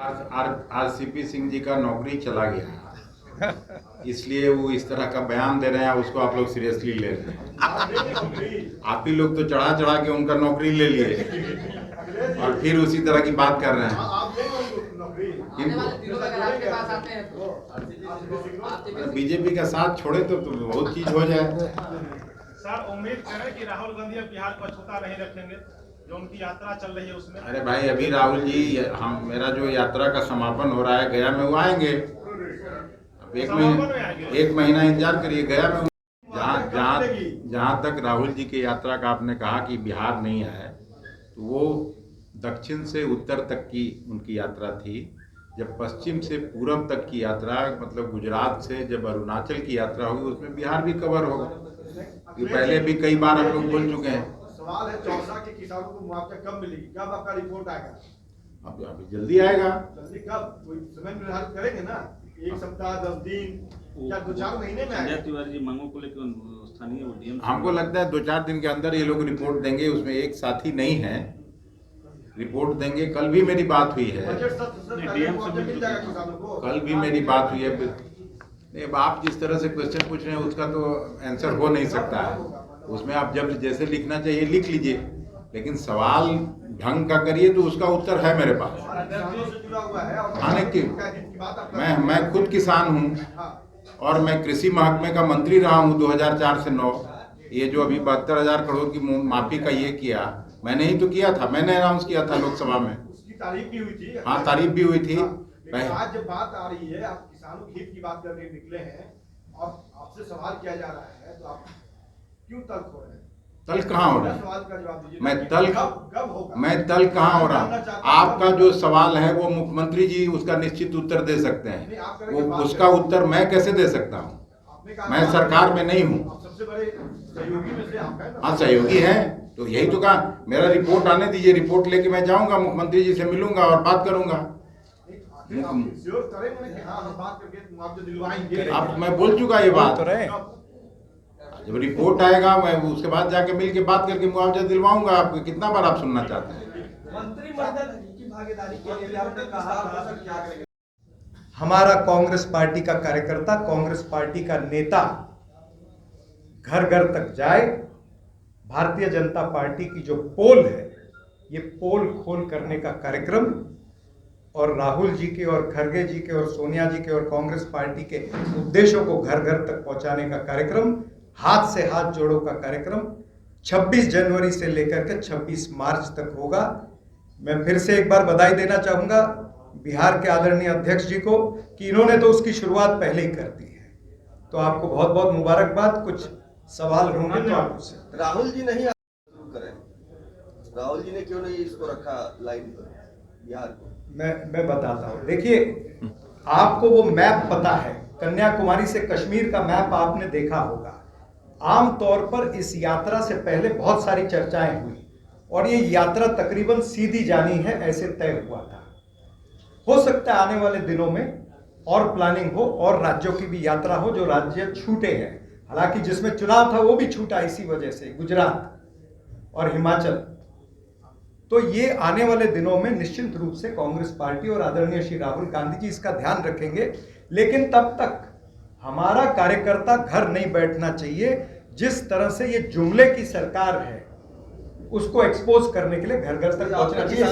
आज सीपी सिंह जी का नौकरी चला गया, इसलिए वो इस तरह का बयान दे रहे हैं, उसको आप लोग सीरियसली ले रहे हैं। आप ही लोग तो चढ़ा चढ़ा के उनका नौकरी ले लिए और फिर उसी तरह की बात कर रहे हैं। बीजेपी का साथ छोड़े तो बहुत चीज हो जाए। सर उम्मीद करें कि राहुल गांधी अब बिहार को अछूता नहीं रखेंगे, जो उनकी यात्रा चल रही है उसमें। अरे भाई, अभी राहुल जी मेरा जो यात्रा का समापन हो रहा है गया में, वो आएंगे। अब एक महीना इंतजार करिए। गया में जहाँ तक राहुल जी की यात्रा का आपने कहा कि बिहार नहीं आए, तो वो दक्षिण से उत्तर तक की उनकी यात्रा थी। जब पश्चिम से पूर्व तक की यात्रा, मतलब गुजरात से जब अरुणाचल की यात्रा होगी, उसमें बिहार भी कवर होगा। ये पहले भी कई बार हम लोग बोल चुके हैं। सवाल है चौसा के किसानों को मुआवजा कब मिलेगी, कब आपका रिपोर्ट आएगा? अब अभी जल्दी आएगा। जल्दी कब? कोई समय निर्धारित करेंगे ना? एक सप्ताह, 10 दिन या 2-4 महीने में आएगा? तिवारी जी मांगों को लेकर स्थानीय डीएम, हमको लगता है 2-4 दिन के अंदर ये लोग रिपोर्ट देंगे। उसमें एक साथी नहीं है, रिपोर्ट देंगे। कल भी मेरी बात हुई है, कल भी मेरी बात हुई है। नहीं, अब आप जिस तरह से क्वेश्चन पूछ रहे हैं उसका तो आंसर हो नहीं सकता है। उसमें आप जब जैसे लिखना चाहिए लिख लीजिए, लेकिन सवाल ढंग का करिए तो उसका उत्तर है मेरे पास। आने की मैं खुद किसान हूँ और मैं कृषि महकमे का मंत्री रहा हूँ 2004 से 9। ये जो अभी 72,000 करोड़ की माफी का ये किया, मैंने ही तो किया था। मैंने अनाउंस किया था लोकसभा में। उसकी तारीफ भी हुई थी। हाँ, तारीफ भी हुई थी। आज जब बात आ रही है, आप किसानों के हित की बात करने निकले हैं और आपसे सवाल किया जा रहा है, तो आप क्यों तल्ख हो रहे हैं? तल्ख कहाँ हो रहा है? सवाल का जवाब दीजिए। मैं तल्ख कहाँ हो रहा? आपका जो सवाल है वो मुख्यमंत्री जी उसका निश्चित उत्तर दे सकते हैं। वो उसका उत्तर मैं कैसे दे सकता हूँ? मैं सरकार में नहीं हूँ। सबसे बड़े सहयोगी में से आप हैं। हाँ, सहयोगी है, तो यही तो कहा। मेरा रिपोर्ट आने दीजिए, रिपोर्ट लेके मैं जाऊंगा, मुख्यमंत्री जी से मिलूंगा और बात करूंगा। अब मैं बोल चुका ये बात। जब रिपोर्ट आएगा मैं उसके बाद जाके मिल के बात करके मुआवजा दिलवाऊंगा आपको। कितना बार आप सुनना चाहते हैं? मंत्रिमंडल की भागीदारी के लिए आपने कहा क्या करेंगे? हमारा कांग्रेस पार्टी का कार्यकर्ता, कांग्रेस पार्टी का नेता घर घर तक जाए। भारतीय जनता पार्टी की जो पोल है, ये पोल खोल करने का कार्यक्रम और राहुल जी के और खड़गे जी के और सोनिया जी के और कांग्रेस पार्टी के उद्देश्यों को घर घर तक पहुंचाने का कार्यक्रम, हाथ से हाथ जोड़ो का कार्यक्रम 26 जनवरी से लेकर के 26 मार्च तक होगा। मैं फिर से एक बार बधाई देना चाहूँगा बिहार के आदरणीय अध्यक्ष जी को कि इन्होंने तो उसकी शुरुआत पहले ही कर दी है। तो आपको बहुत बहुत मुबारकबाद। कुछ सवाल होंगे तो आप पूछें। राहुल जी नहीं शुरू करें, राहुल जी ने क्यों नहीं इसको रखा लाइन पर बिहार को? मैं बताता हूँ। देखिए, आपको वो मैप पता है, कन्याकुमारी से कश्मीर का मैप आपने देखा होगा। आमतौर पर इस यात्रा से पहले बहुत सारी चर्चाएं हुई और ये यात्रा तकरीबन सीधी जानी है ऐसे तय हुआ था। हो सकता है आने वाले दिनों में और प्लानिंग हो और राज्यों की भी यात्रा हो, जो राज्य छूटे हैं। हालांकि जिसमें चुनाव था वो भी छूटा इसी वजह से, गुजरात और हिमाचल। तो ये आने वाले दिनों में निश्चित रूप से कांग्रेस पार्टी और आदरणीय श्री राहुल गांधी जी इसका ध्यान रखेंगे। लेकिन तब तक हमारा कार्यकर्ता घर नहीं बैठना चाहिए। जिस तरह से ये जुमले की सरकार है उसको एक्सपोज करने के लिए घर घर तक पहुंचना चाहिए।